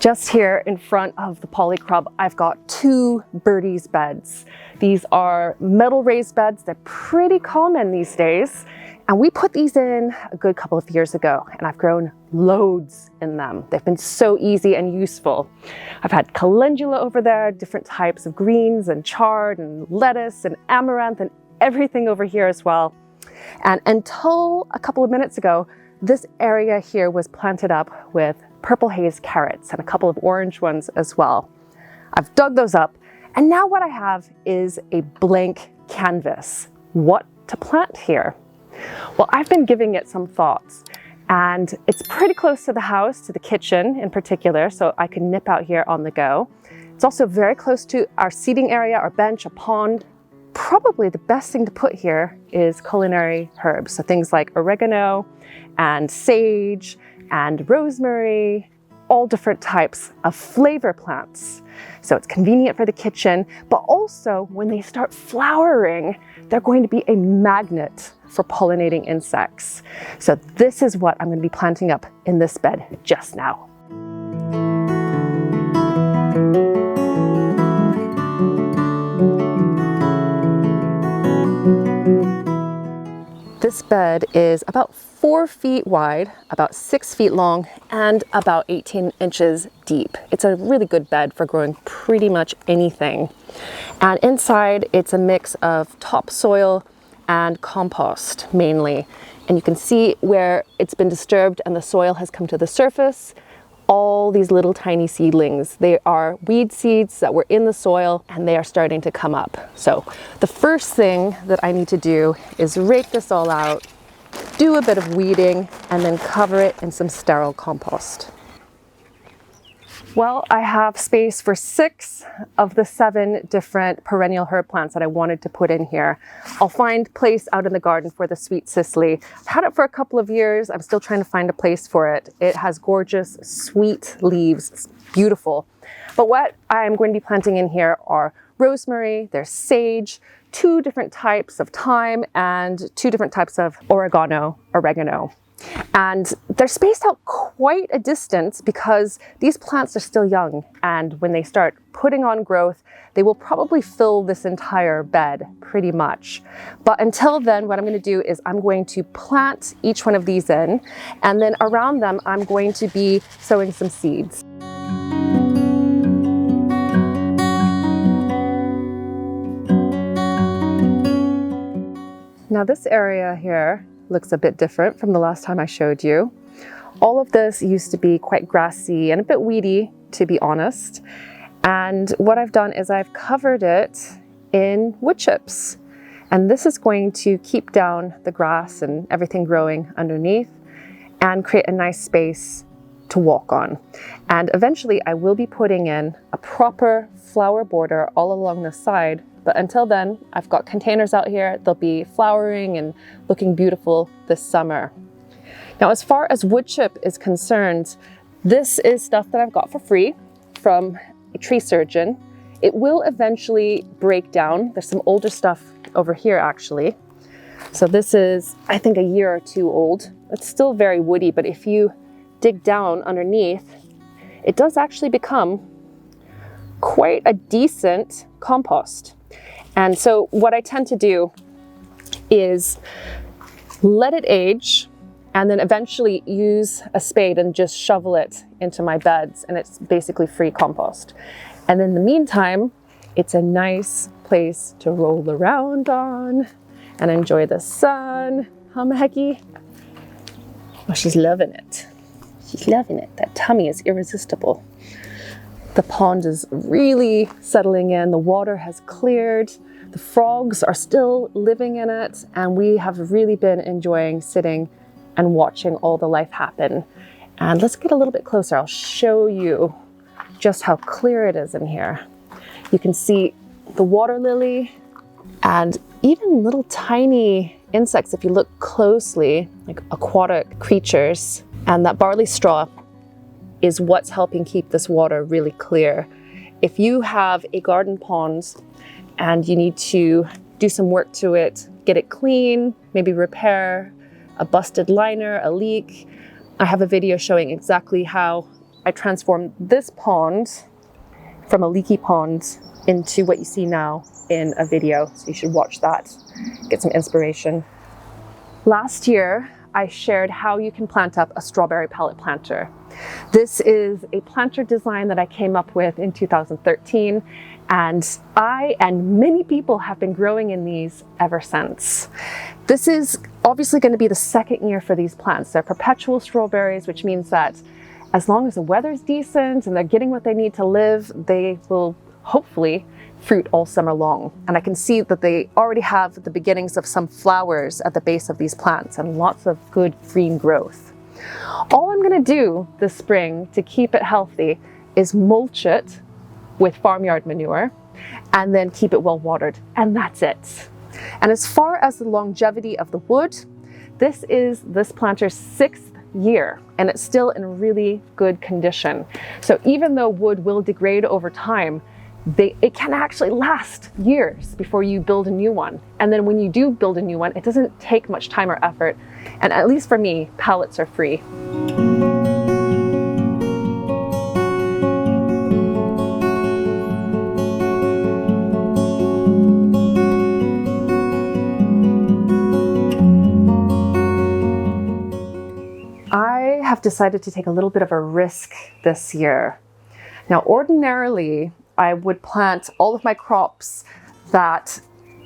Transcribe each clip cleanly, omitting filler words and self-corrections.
Just here in front of the Polycrub, I've got two birdies beds. These are metal raised beds. They're pretty common these days. And we put these in a good couple of years ago, and I've grown loads in them. They've been so easy and useful. I've had calendula over there, different types of greens and chard and lettuce and amaranth and everything over here as well. And until a couple of minutes ago, this area here was planted up with purple haze carrots and a couple of orange ones as well. I've dug those up, and now what I have is a blank canvas. What to plant here? Well, I've been giving it some thoughts, and it's pretty close to the house, to the kitchen in particular, so I can nip out here on the go. It's also very close to our seating area, our bench, a pond. Probably the best thing to put here is culinary herbs, so things like oregano and sage and rosemary, all different types of flavor plants. So it's convenient for the kitchen, but also when they start flowering, they're going to be a magnet for pollinating insects. So this is what I'm going to be planting up in this bed just now. This bed is about 4 feet wide, about 6 feet long, and about 18 inches deep. It's a really good bed for growing pretty much anything. And inside, it's a mix of topsoil and compost mainly. And you can see where it's been disturbed and the soil has come to the surface. All these little tiny seedlings. They are weed seeds that were in the soil and they are starting to come up. So the first thing that I need to do is rake this all out, do a bit of weeding, and then cover it in some sterile compost. Well, I have space for 6 of the 7 different perennial herb plants that I wanted to put in here. I'll find place out in the garden for the sweet cicely. I've had it for a couple of years. I'm still trying to find a place for it. It has gorgeous, sweet leaves. It's beautiful. But what I'm going to be planting in here are rosemary, there's sage, 2 different types of thyme, and 2 different types of oregano. And they're spaced out quite a distance because these plants are still young, and when they start putting on growth, they will probably fill this entire bed pretty much. But until then, what I'm going to do is I'm going to plant each one of these in, and then around them I'm going to be sowing some seeds. Now this area here looks a bit different from the last time I showed you. All of this used to be quite grassy and a bit weedy, to be honest. And what I've done is I've covered it in wood chips. And this is going to keep down the grass and everything growing underneath and create a nice space to walk on. And eventually I will be putting in a proper flower border all along the side. But until then, I've got containers out here. They'll be flowering and looking beautiful this summer. Now, as far as wood chip is concerned, this is stuff that I've got for free from a tree surgeon. It will eventually break down. There's some older stuff over here, actually. So this is, I think, a year or 2 old. It's still very woody, but if you dig down underneath, it does actually become quite a decent compost. And so what I tend to do is let it age and then eventually use a spade and just shovel it into my beds, and it's basically free compost. And in the meantime, it's a nice place to roll around on and enjoy the sun. Huh, Maheki? Oh, she's loving it. She's loving it. That tummy is irresistible. The pond is really settling in. The water has cleared. The frogs are still living in it. And we have really been enjoying sitting and watching all the life happen. And let's get a little bit closer. I'll show you just how clear it is in here. You can see the water lily and even little tiny insects, if you look closely, like aquatic creatures. And that barley straw is what's helping keep this water really clear. If you have a garden pond and you need to do some work to it, get it clean, maybe repair a busted liner, a leak, I have a video showing exactly how I transformed this pond from a leaky pond into what you see now in a video. So you should watch that, get some inspiration. Last year, I shared how you can plant up a strawberry pallet planter. This is a planter design that I came up with in 2013, and I and many people have been growing in these ever since. This is obviously going to be the second year for these plants. They're perpetual strawberries, which means that as long as the weather's decent and they're getting what they need to live, they will hopefully fruit all summer long. And I can see that they already have the beginnings of some flowers at the base of these plants and lots of good green growth. All I'm going to do this spring to keep it healthy is mulch it with farmyard manure and then keep it well watered, and that's it. And as far as the longevity of the wood, this is this planter's 6th year and it's still in really good condition. So even though wood will degrade over time, it can actually last years before you build a new one. And then when you do build a new one, it doesn't take much time or effort. And at least for me, pallets are free. I have decided to take a little bit of a risk this year. Now, ordinarily, I would plant all of my crops that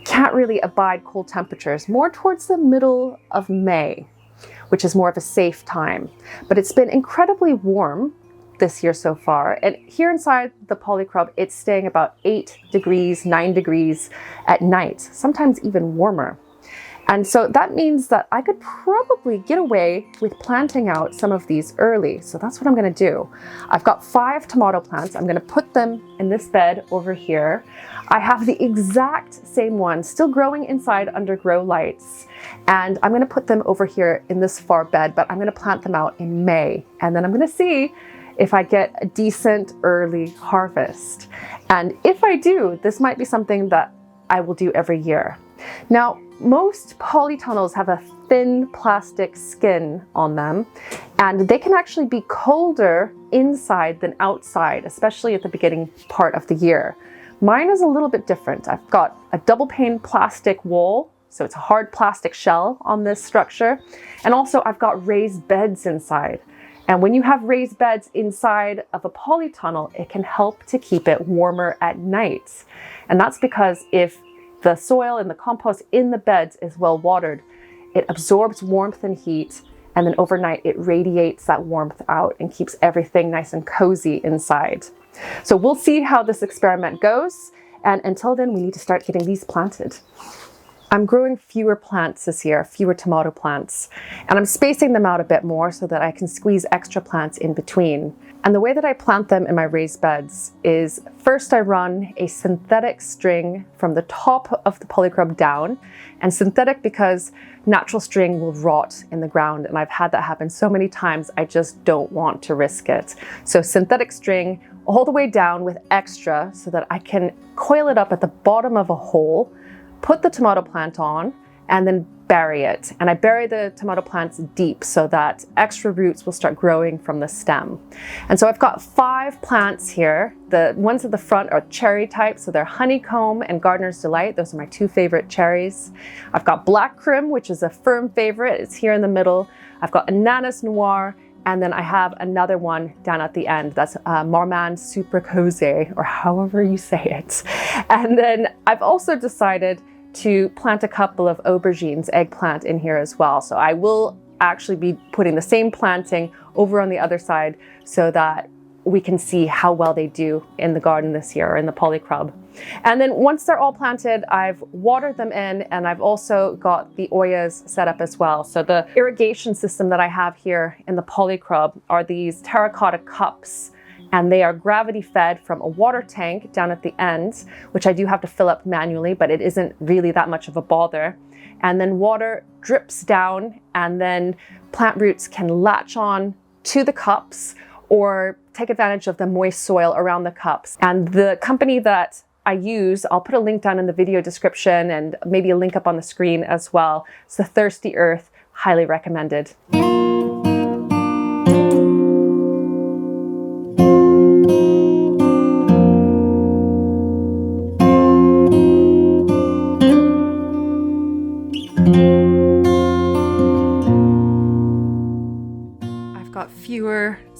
can't really abide cold temperatures more towards the middle of May, which is more of a safe time. But it's been incredibly warm this year so far. And here inside the Polycrub, it's staying about 8 degrees, 9 degrees at night, sometimes even warmer. And so that means that I could probably get away with planting out some of these early. So that's what I'm gonna do. I've got 5 tomato plants. I'm gonna put them in this bed over here. I have the exact same one still growing inside under grow lights. And I'm gonna put them over here in this far bed, but I'm gonna plant them out in May. And then I'm gonna see if I get a decent early harvest. And if I do, this might be something that I will do every year. Now, most polytunnels have a thin plastic skin on them, and they can actually be colder inside than outside, especially at the beginning part of the year. Mine is a little bit different. I've got a double pane plastic wall, so it's a hard plastic shell on this structure, and also I've got raised beds inside. And when you have raised beds inside of a polytunnel, it can help to keep it warmer at night. And that's because if the soil and the compost in the beds is well watered, it absorbs warmth and heat, and then overnight it radiates that warmth out and keeps everything nice and cozy inside. So we'll see how this experiment goes, and until then we need to start getting these planted. I'm growing fewer plants this year, fewer tomato plants, and I'm spacing them out a bit more so that I can squeeze extra plants in between. And the way that I plant them in my raised beds is first I run a synthetic string from the top of the Polycrub down, and synthetic because natural string will rot in the ground, and I've had that happen so many times I just don't want to risk it. So synthetic string all the way down with extra so that I can coil it up at the bottom of a hole, put the tomato plant on, and then bury it. And I bury the tomato plants deep so that extra roots will start growing from the stem. And so I've got 5 plants here. The ones at the front are cherry type, so they're Honeycomb and Gardener's Delight. Those are my 2 favorite cherries. I've got Black Crim, which is a firm favorite. It's here in the middle. I've got Ananas Noir, and then I have another one down at the end. That's Marmande Super Cozy, or however you say it. And then I've also decided to plant a couple of aubergines, eggplant in here as well. So I will actually be putting the same planting over on the other side so that we can see how well they do in the garden this year, or in the Polycrub. And then once they're all planted, I've watered them in, and I've also got the Oyas set up as well. So the irrigation system that I have here in the Polycrub are these terracotta cups, and they are gravity fed from a water tank down at the end, which I do have to fill up manually, but it isn't really that much of a bother. And then water drips down, and then plant roots can latch on to the cups or take advantage of the moist soil around the cups. And the company that I use, I'll put a link down in the video description and maybe a link up on the screen as well. It's the Thirsty Earth, highly recommended.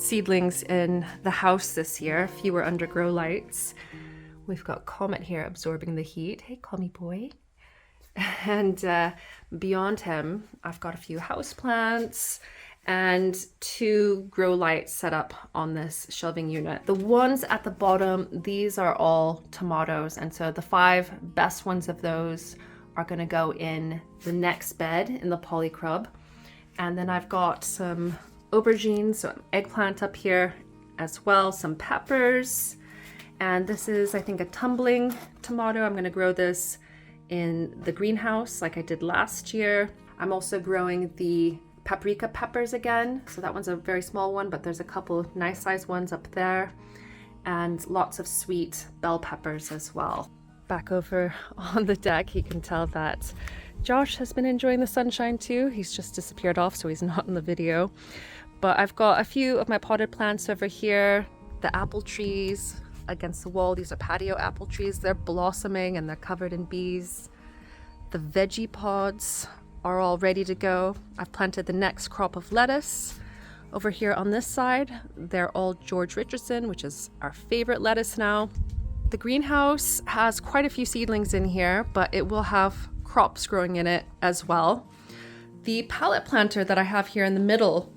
seedlings in the house this year, fewer under grow lights. We've got Comet here absorbing the heat. Hey, Commie boy. And beyond him, I've got a few houseplants and 2 grow lights set up on this shelving unit. The ones at the bottom, these are all tomatoes. And so the 5 best ones of those are gonna go in the next bed in the Polycrub. And then I've got some aubergines, some eggplant up here as well, some peppers. And this is, I think, a tumbling tomato. I'm gonna grow this in the greenhouse like I did last year. I'm also growing the paprika peppers again. So that one's a very small one, but there's a couple nice sized ones up there. And lots of sweet bell peppers as well. Back over on the deck, you can tell that Josh has been enjoying the sunshine too. He's just disappeared off, so he's not in the video. But I've got a few of my potted plants over here. The apple trees against the wall, these are patio apple trees. They're blossoming and they're covered in bees. The veggie pods are all ready to go. I've planted the next crop of lettuce over here on this side. They're all George Richardson, which is our favorite lettuce now. The greenhouse has quite a few seedlings in here, but it will have crops growing in it as well. The pallet planter that I have here in the middle,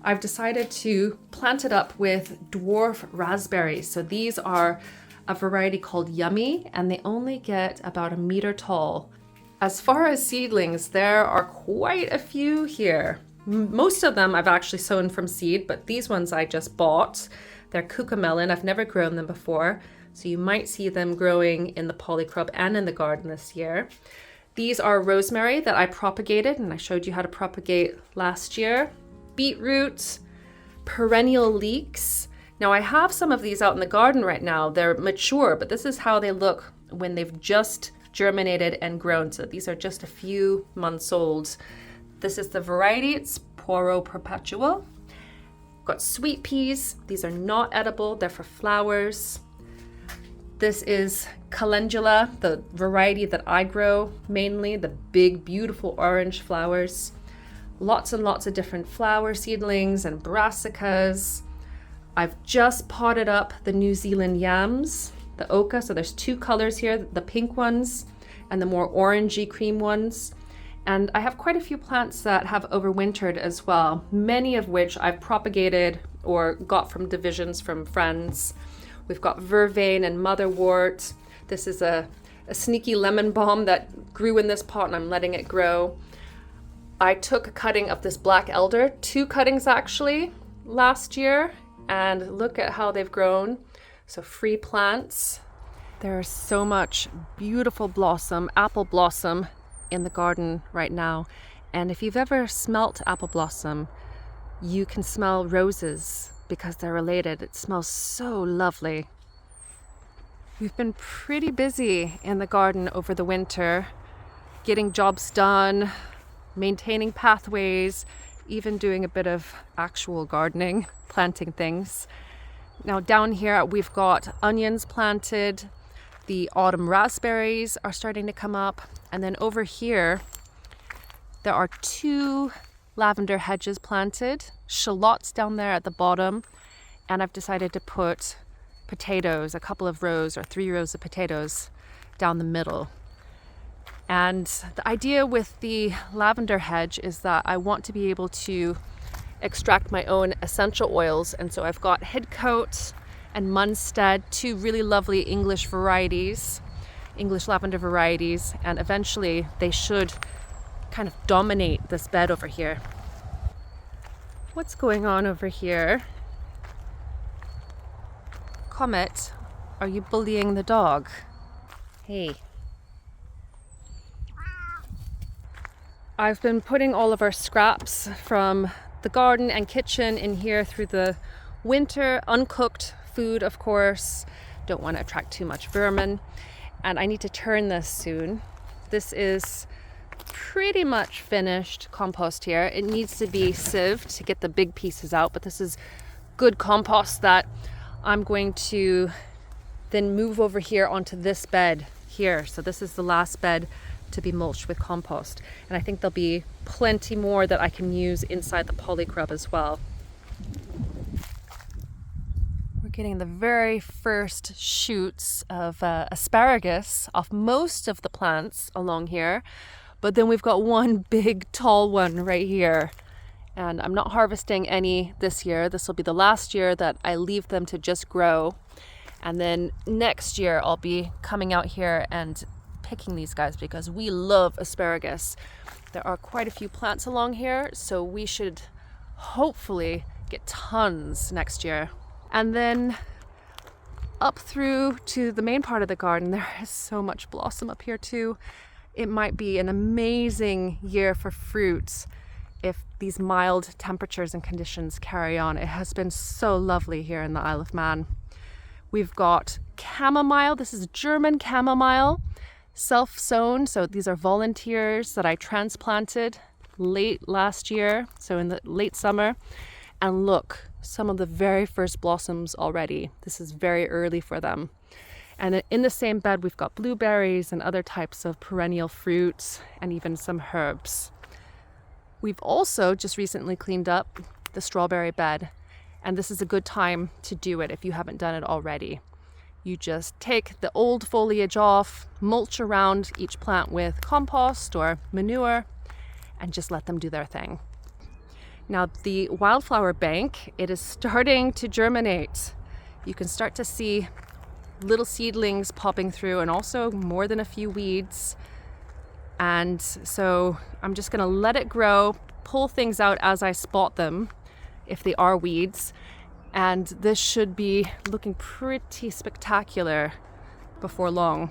I've decided to plant it up with dwarf raspberries. So these are a variety called Yummy, and they only get about 1 meter tall. As far as seedlings, there are quite a few here. Most of them I've actually sown from seed, but these ones I just bought. They're cucamelon. I've never grown them before, so you might see them growing in the Polycrub and in the garden this year. These are rosemary that I propagated, and I showed you how to propagate last year. Beetroot, perennial leeks. Now I have some of these out in the garden right now. They're mature, but this is how they look when they've just germinated and grown. So these are just a few months old. This is the variety, it's Poiro Perpetua. Got sweet peas. These are not edible, they're for flowers. This is calendula, the variety that I grow mainly, the big, beautiful orange flowers. Lots and lots of different flower seedlings and brassicas. I've just potted up the New Zealand yams, the ochre. So there's 2 colors here, the pink ones and the more orangey cream ones. And I have quite a few plants that have overwintered as well, many of which I've propagated or got from divisions from friends. We've got vervain and motherwort. This is a sneaky lemon balm that grew in this pot and I'm letting it grow. I took a cutting of this black elder, 2 cuttings actually, last year, and look at how they've grown. So free plants. There's so much beautiful blossom, apple blossom in the garden right now. And if you've ever smelt apple blossom, you can smell roses because they're related. It smells so lovely. We've been pretty busy in the garden over the winter, getting jobs done, maintaining pathways, even doing a bit of actual gardening, planting things. Now down here we've got onions planted, the autumn raspberries are starting to come up, and then over here there are 2 lavender hedges planted, shallots down there at the bottom, and I've decided to put potatoes, a couple of rows or 3 rows of potatoes down the middle. And the idea with the lavender hedge is that I want to be able to extract my own essential oils. And so I've got Headcoat and Munstead, 2 really lovely English varieties, English lavender varieties. And eventually they should kind of dominate this bed over here. What's going on over here? Comet, are you bullying the dog? Hey. I've been putting all of our scraps from the garden and kitchen in here through the winter. Uncooked food, of course. Don't want to attract too much vermin. And I need to turn this soon. This is pretty much finished compost here. It needs to be sieved to get the big pieces out, but this is good compost that I'm going to then move over here onto this bed here. So this is the last bed to be mulched with compost. And I think there'll be plenty more that I can use inside the Polycrub as well. getting the very first shoots of asparagus off most of the plants along here, but then we've got one big tall one right here, and I'm not harvesting any this year. This will be the last year that I leave them to just grow, and then next year I'll be coming out here and picking these guys because we love asparagus. There are quite a few plants along here, so we should hopefully get tons next year. And then up through to the main part of the garden, there is so much blossom up here too. It might be an amazing year for fruits if these mild temperatures and conditions carry on. It has been so lovely here in the Isle of Man. We've got chamomile. This is German chamomile, self-sown. So these are volunteers that I transplanted late last year, so in the late summer. And look, some of the very first blossoms already. This is very early for them. And in the same bed, we've got blueberries and other types of perennial fruits and even some herbs. We've also just recently cleaned up the strawberry bed, and this is a good time to do it if you haven't done it already. You just take the old foliage off, mulch around each plant with compost or manure, and just let them do their thing. Now the wildflower bank, it is starting to germinate. You can start to see little seedlings popping through and also more than a few weeds. And so I'm just gonna let it grow, pull things out as I spot them, if they are weeds. And this should be looking pretty spectacular before long.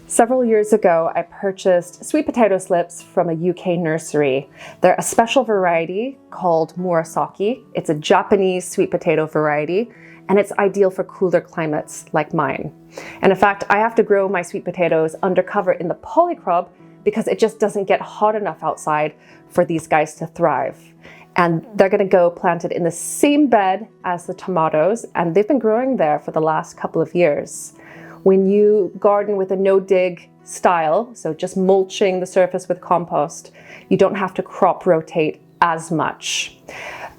Several years ago, I purchased sweet potato slips from a UK nursery. They're a special variety called Murasaki. It's a Japanese sweet potato variety, and it's ideal for cooler climates like mine. And in fact, I have to grow my sweet potatoes undercover in the Polycrub because it just doesn't get hot enough outside for these guys to thrive. And they're gonna go planted in the same bed as the tomatoes, and they've been growing there for the last couple of years. When you garden with a no-dig style, so just mulching the surface with compost, you don't have to crop rotate as much.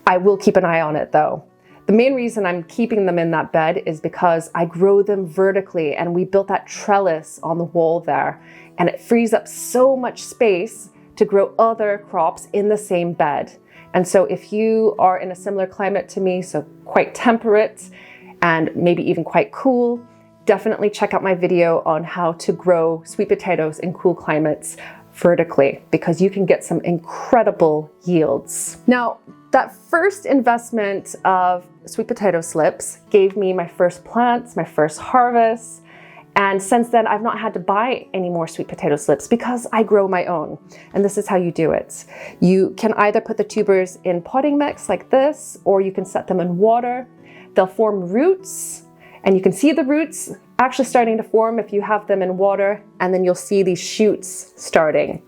I will keep an eye on it though. The main reason I'm keeping them in that bed is because I grow them vertically, and we built that trellis on the wall there, and it frees up so much space to grow other crops in the same bed. And so if you are in a similar climate to me, so quite temperate and maybe even quite cool, definitely check out my video on how to grow sweet potatoes in cool climates vertically, because you can get some incredible yields. Now, that first investment of sweet potato slips gave me my first plants, my first harvests, and since then I've not had to buy any more sweet potato slips because I grow my own. And this is how you do it. You can either put the tubers in potting mix like this, or you can set them in water. They'll form roots, and you can see the roots actually starting to form if you have them in water, and then you'll see these shoots starting.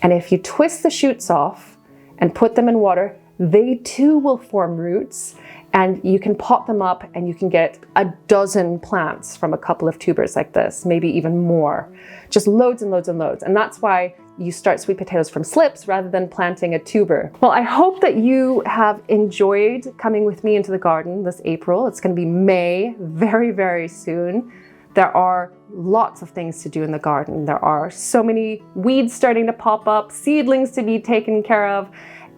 And if you twist the shoots off and put them in water, they too will form roots, and you can pot them up and you can get a dozen plants from a couple of tubers like this, maybe even more. Just loads and loads and loads. And that's why you start sweet potatoes from slips rather than planting a tuber. Well, I hope that you have enjoyed coming with me into the garden this April. It's going to be May very, very soon. There are lots of things to do in the garden. There are so many weeds starting to pop up, seedlings to be taken care of,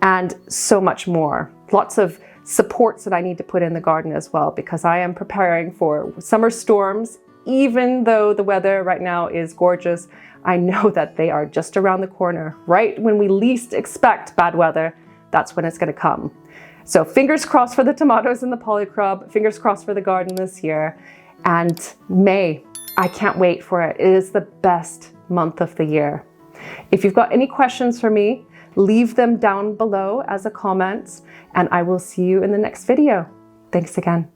and so much more. Lots of supports that I need to put in the garden as well, because I am preparing for summer storms. Even though the weather right now is gorgeous, I know that they are just around the corner. Right when we least expect bad weather, that's when it's going to come. So fingers crossed for the tomatoes and the Polycrub, fingers crossed for the garden this year. And May, I can't wait for it. It is the best month of the year. If you've got any questions for me, leave them down below as a comment, and I will see you in the next video. Thanks again.